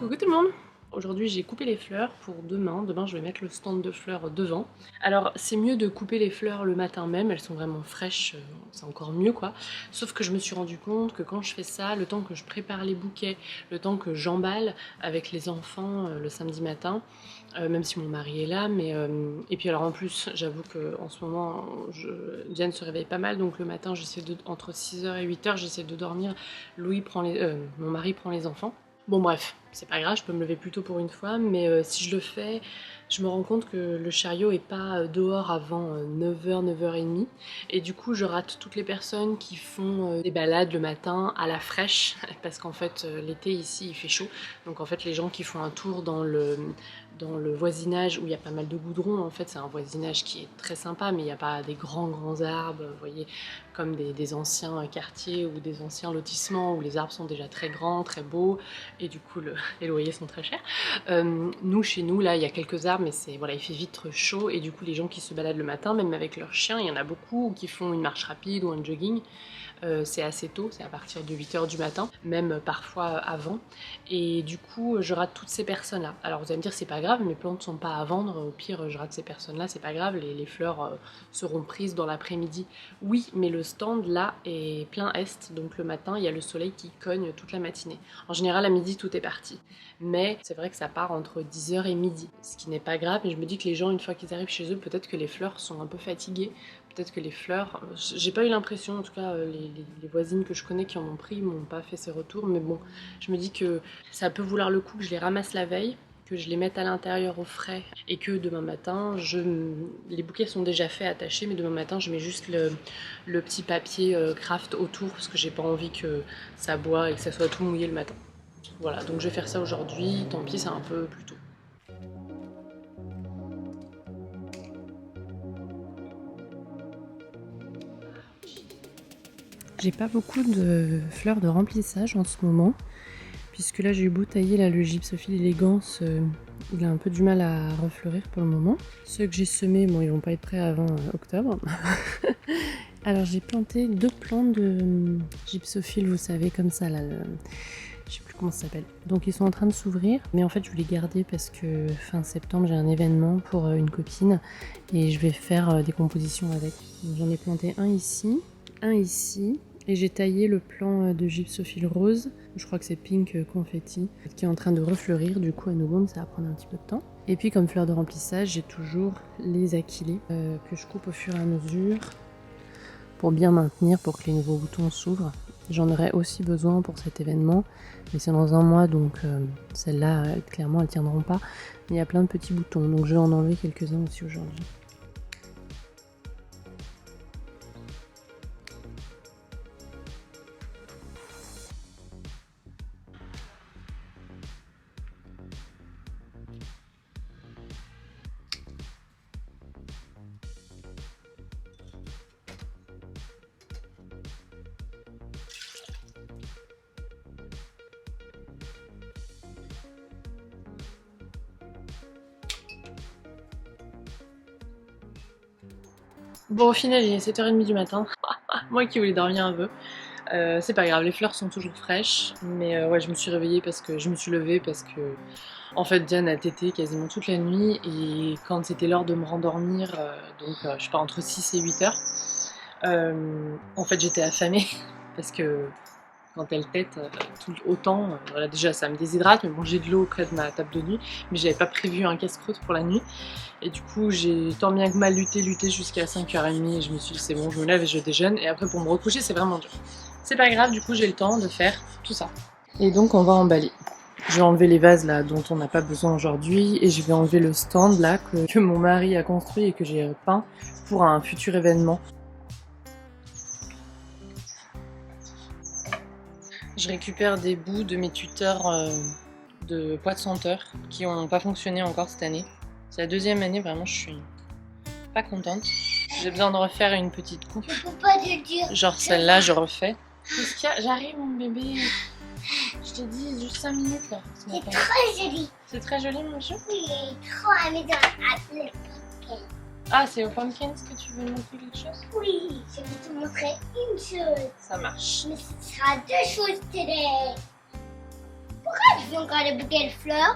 Coucou tout le monde! Aujourd'hui j'ai coupé les fleurs pour demain. Demain je vais mettre le stand de fleurs devant. Alors c'est mieux de couper les fleurs le matin même, elles sont vraiment fraîches, c'est encore mieux quoi. Sauf que je me suis rendu compte que quand je fais ça, le temps que je prépare les bouquets, le temps que j'emballe avec les enfants le samedi matin, même si mon mari est là, et puis alors en plus j'avoue qu'en ce moment Diane se réveille pas mal, donc le matin j'essaie de, entre 6h et 8h j'essaie de dormir, mon mari prend les enfants. Bon bref, c'est pas grave, je peux me lever plus tôt pour une fois, mais si je le fais, je me rends compte que le chariot est pas dehors avant 9h, 9h30, et du coup je rate toutes les personnes qui font des balades le matin à la fraîche, parce qu'en fait l'été ici il fait chaud, donc en fait les gens qui font un tour dans le voisinage où il y a pas mal de goudron, en fait c'est un voisinage qui est très sympa, mais il n'y a pas des grands arbres, vous voyez, comme des anciens quartiers ou des anciens lotissements où les arbres sont déjà très grands, très beaux, et du coup les loyers sont très chers. Nous, chez nous, là, il y a quelques arbres, mais voilà, il fait vite chaud, et du coup les gens qui se baladent le matin, même avec leurs chiens, il y en a beaucoup, ou qui font une marche rapide ou un jogging. C'est assez tôt, c'est à partir de 8h du matin, même parfois avant, et du coup je rate toutes ces personnes là. Alors vous allez me dire c'est pas grave, mes plantes sont pas à vendre, au pire je rate ces personnes là, c'est pas grave, les fleurs seront prises dans l'après-midi. Oui, mais le stand là est plein est, donc le matin il y a le soleil qui cogne toute la matinée. En général à midi tout est parti, mais c'est vrai que ça part entre 10h et midi, ce qui n'est pas grave, mais je me dis que les gens une fois qu'ils arrivent chez eux, peut-être que les fleurs sont un peu fatiguées. Peut-être que les fleurs, j'ai pas eu l'impression, en tout cas les voisines que je connais qui en ont pris m'ont pas fait ces retours, mais bon, je me dis que ça peut vouloir le coup que je les ramasse la veille, que je les mette à l'intérieur au frais, et que demain matin, les bouquets sont déjà faits, attachés, mais demain matin je mets juste le petit papier craft autour, parce que j'ai pas envie que ça boit et que ça soit tout mouillé le matin. Voilà, donc je vais faire ça aujourd'hui, tant pis c'est un peu plus tôt. J'ai pas beaucoup de fleurs de remplissage en ce moment, puisque là j'ai eu beau tailler là, le gypsophile élégance, il a un peu du mal à refleurir pour le moment. Ceux que j'ai semés, bon ils vont pas être prêts avant octobre. Alors j'ai planté 2 plants de gypsophile, vous savez, comme ça là, je sais plus comment ça s'appelle. Donc ils sont en train de s'ouvrir, mais en fait je voulais garder parce que fin septembre j'ai un événement pour une copine et je vais faire des compositions avec. J'en ai planté un ici, et j'ai taillé le plant de gypsophile rose, je crois que c'est pink confetti, qui est en train de refleurir, du coup à nouveau ça va prendre un petit peu de temps. Et puis comme fleur de remplissage, j'ai toujours les achillées que je coupe au fur et à mesure pour bien maintenir, pour que les nouveaux boutons s'ouvrent. J'en aurai aussi besoin pour cet événement, mais c'est dans un mois, donc celles-là, clairement, elles tiendront pas. Mais il y a plein de petits boutons, donc je vais en enlever quelques-uns aussi aujourd'hui. Bon, au final, il est 7h30 du matin. Moi qui voulais dormir un peu. C'est pas grave, les fleurs sont toujours fraîches. Mais ouais, je me suis réveillée parce que je me suis levée parce que en fait Diane a tété quasiment toute la nuit. Et quand c'était l'heure de me rendormir, je sais pas, entre 6 et 8h, en fait j'étais affamée parce que quand elle tète autant, voilà, déjà ça me déshydrate, mais bon j'ai de l'eau près de ma table de nuit, mais j'avais pas prévu un casse-croûte pour la nuit, et du coup j'ai tant bien que mal lutté jusqu'à 5h30, et je me suis dit c'est bon, je me lève et je déjeune, et après pour me recoucher c'est vraiment dur. C'est pas grave, du coup j'ai le temps de faire tout ça. Et donc on va emballer. Je vais enlever les vases là dont on n'a pas besoin aujourd'hui, et je vais enlever le stand là que mon mari a construit et que j'ai peint pour un futur événement. Je récupère des bouts de mes tuteurs de poids de senteur qui n'ont pas fonctionné encore cette année. C'est la 2e année, vraiment je suis pas contente. J'ai besoin de refaire une petite coupe. Je peux pas te le dire. Genre celle-là, je refais. Qu'est-ce qu'il y a? J'arrive mon bébé. Je te dis, juste 5 minutes là. C'est très joli. C'est très joli mon chou? Oui, trop aimé dans la pumpkin. Ah, c'est aux pumpkins que tu veux montrer quelque chose? Oui, je vais te montrer une chose. Ça marche. Mais ce sera 2 choses today. Tu veux encore des bouquets de fleurs?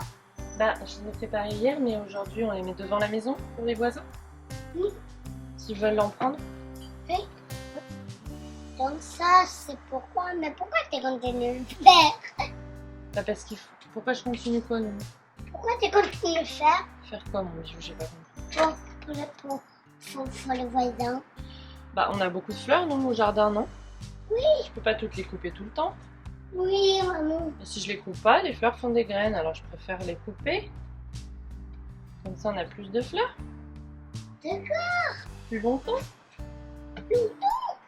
Bah, je les ai préparés hier, mais aujourd'hui on les met devant la maison pour les voisins. Oui. S'ils veulent en prendre. Donc ça, c'est pourquoi. Mais pourquoi t'es continué de le faire? Bah, parce qu'il faut. Pourquoi je continue quoi, non? Pourquoi t'es continué de le faire? Faire quoi, mon bijou? J'ai pas compris. Pour les voisins. Bah, on a beaucoup de fleurs, non, au jardin, non? Oui. Je peux pas toutes les couper tout le temps. Oui, maman. Et si je les coupe pas, les fleurs font des graines, alors je préfère les couper. Comme ça, on a plus de fleurs. D'accord. Plus longtemps.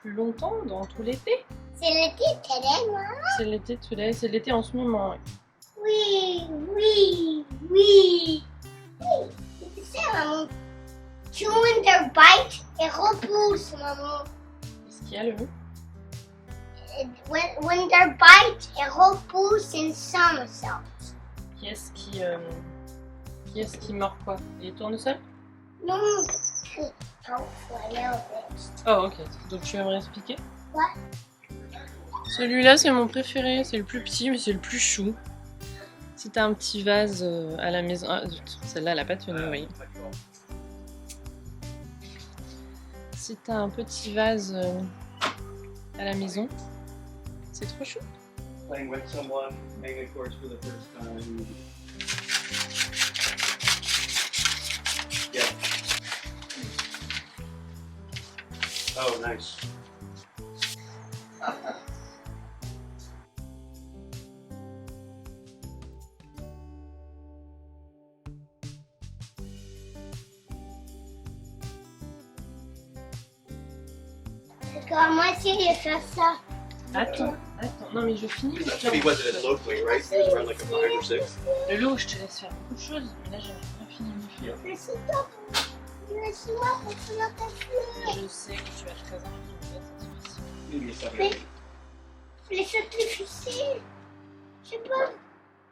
Plus longtemps, dans tout l'été. C'est l'été, t'es moi. C'est l'été, c'est l'été en ce moment. Oui. Oui. Tu sais, maman. Tu winter bite et repousse, maman. Qu'est-ce qu'il y a, le mot? Winter bite et repousse in somersault. Qui est-ce qui mord quoi? Les tournesols? Non. Oh, voilà, Oh, ok. Donc tu vas me réexpliquer? Ouais. Celui-là, c'est mon préféré. C'est le plus petit, mais c'est le plus chou. Si t'as un petit vase à la maison... Ah, celle-là, elle a pas tenu, oui. Si t'as un petit vase à la maison, c'est trop chou. Playing with someone, making a course for the first time. Yeah. Oh, nice. D'accord, moi aussi, je vais faire ça. Attends. Non, mais je finis. He wasn't in locally, right? He was around like a 5 or 6. Le lot, je te laisse faire beaucoup de choses, mais là, j'ai rien fini de faire. Laisse-moi pour faire ta fleur. Je sais que tu as très envie de faire, c'est difficile. Maybe 7 or Mais 8. les choses difficiles. Je sais pas.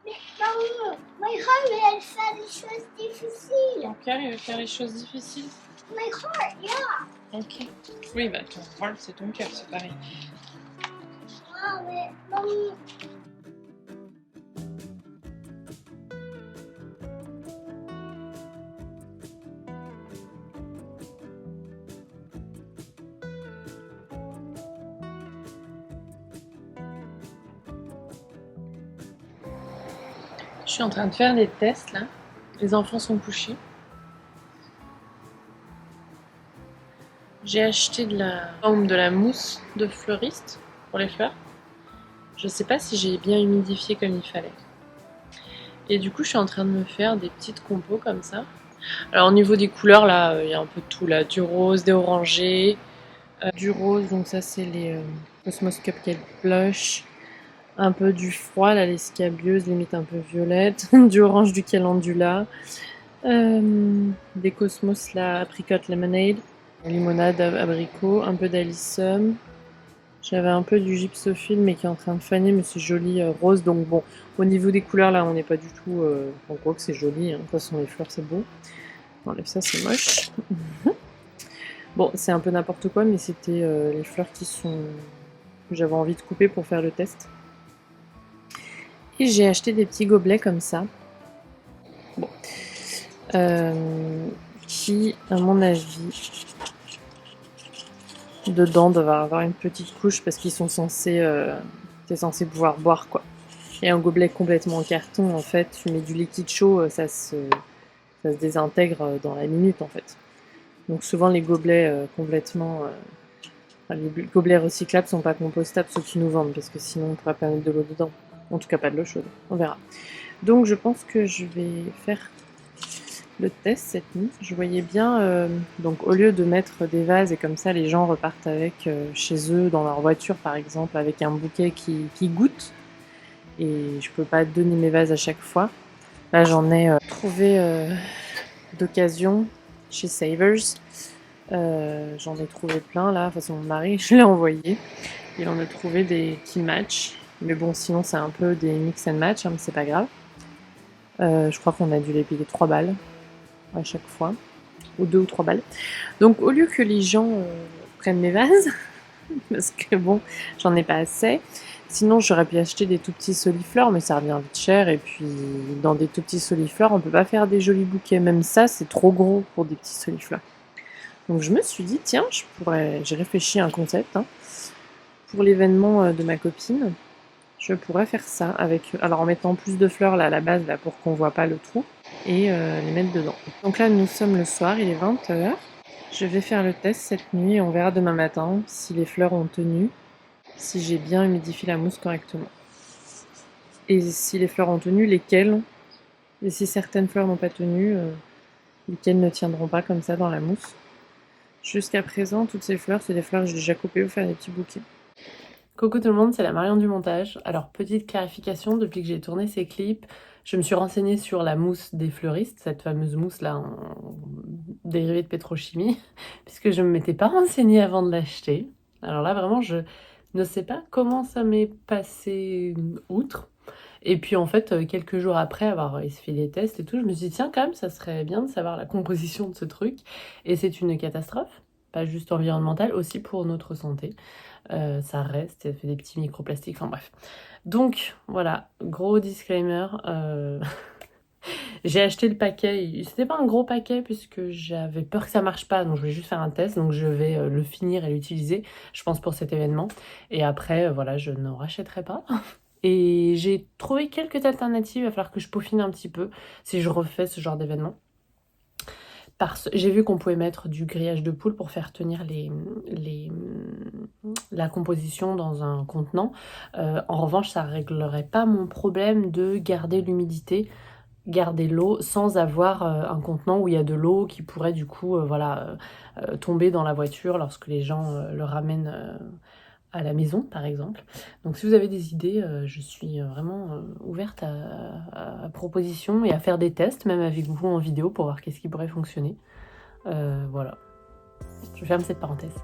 Mais maman, my heart, elle fait des choses difficiles. Ton cœur, il veut faire les choses difficiles. My heart, yeah. Ok. Oui, bah ton heart, c'est ton cœur, c'est pareil. Ah, mais maman. Je suis en train de faire des tests là. Les enfants sont couchés. J'ai acheté de la mousse de fleuriste pour les fleurs. Je sais pas si j'ai bien humidifié comme il fallait. Et du coup, je suis en train de me faire des petites compos comme ça. Alors au niveau des couleurs là, il y a un peu de tout là, du rose, des orangés, du rose, donc ça c'est les Cosmos Cupcake Blush. Un peu du froid, là, les scabieuses, limite un peu violette, du orange du calendula, des cosmos, la apricot lemonade, limonade abricot, un peu d'alisum. J'avais un peu du gypsophile, mais qui est en train de faner, mais c'est joli rose. Donc bon, au niveau des couleurs, là, on n'est pas du tout... on voit que c'est joli, hein. De toute façon, les fleurs, c'est beau. On enlève ça, c'est moche. Bon, c'est un peu n'importe quoi, mais c'était les fleurs que j'avais envie de couper pour faire le test. Et j'ai acheté des petits gobelets comme ça. Bon. Qui, à mon avis, dedans doivent avoir une petite couche parce qu'ils sont censés... t'es censé pouvoir boire, quoi. Et un gobelet complètement en carton, en fait, tu mets du liquide chaud, ça se désintègre dans la minute, en fait. Donc souvent, les gobelets complètement... les gobelets recyclables sont pas compostables, ceux qui nous vendent, parce que sinon, on pourrait pas mettre de l'eau dedans. En tout cas, pas de l'eau chaude. On verra. Donc, je pense que je vais faire le test cette nuit. Je voyais bien, donc au lieu de mettre des vases et comme ça, les gens repartent avec chez eux, dans leur voiture par exemple, avec un bouquet qui goûte. Et je peux pas donner mes vases à chaque fois. Là, j'en ai trouvé d'occasion chez Savers. J'en ai trouvé plein là. De toute façon, mon mari, je l'ai envoyé. Il en a trouvé des qui matchent. Mais bon, sinon, c'est un peu des mix and match, hein, mais c'est pas grave. Je crois qu'on a dû les payer 3 balles à chaque fois. Ou 2 ou 3 balles. Donc, au lieu que les gens prennent mes vases, parce que bon, j'en ai pas assez, Sinon, j'aurais pu acheter des tout petits solifleurs, mais ça revient vite cher. Et puis, dans des tout petits solifleurs, on peut pas faire des jolis bouquets. Même ça, c'est trop gros pour des petits solifleurs. Donc, je me suis dit, tiens, j'ai réfléchi à un concept, hein. Pour l'événement de ma copine, je pourrais faire ça alors en mettant plus de fleurs là à la base là pour qu'on voit pas le trou et les mettre dedans. Donc là, nous sommes le soir, il est 20h. Je vais faire le test cette nuit et on verra demain matin si les fleurs ont tenu, si j'ai bien humidifié la mousse correctement. Et si les fleurs ont tenu, lesquelles. Et si certaines fleurs n'ont pas tenu, lesquelles ne tiendront pas comme ça dans la mousse. Jusqu'à présent, toutes ces fleurs, c'est des fleurs que j'ai déjà coupées pour faire des petits bouquets. Coucou tout le monde, c'est la Marion du montage. Alors petite clarification, depuis que j'ai tourné ces clips, je me suis renseignée sur la mousse des fleuristes, cette fameuse mousse là en dérivée de pétrochimie, puisque je ne m'étais pas renseignée avant de l'acheter. Alors là vraiment je ne sais pas comment ça m'est passé outre. Et puis en fait, quelques jours après avoir fait des tests et tout, je me suis dit tiens quand même ça serait bien de savoir la composition de ce truc. Et c'est une catastrophe, pas juste environnementale, aussi pour notre santé. Ça reste, ça fait des petits microplastiques, enfin bref. Donc voilà, gros disclaimer. J'ai acheté le paquet, c'était pas un gros paquet puisque j'avais peur que ça marche pas, donc je voulais juste faire un test, donc je vais le finir et l'utiliser, je pense pour cet événement. Et après, voilà, je ne rachèterai pas. Et j'ai trouvé quelques alternatives, il va falloir que je peaufine un petit peu si je refais ce genre d'événement. J'ai vu qu'on pouvait mettre du grillage de poule pour faire tenir la composition dans un contenant. En revanche, ça ne réglerait pas mon problème de garder l'humidité, garder l'eau sans avoir un contenant où il y a de l'eau qui pourrait du coup tomber dans la voiture lorsque les gens le ramènent à la maison par exemple. Donc si vous avez des idées, je suis vraiment ouverte à propositions et à faire des tests, même avec vous en vidéo pour voir qu'est-ce qui pourrait fonctionner. Voilà, je ferme cette parenthèse.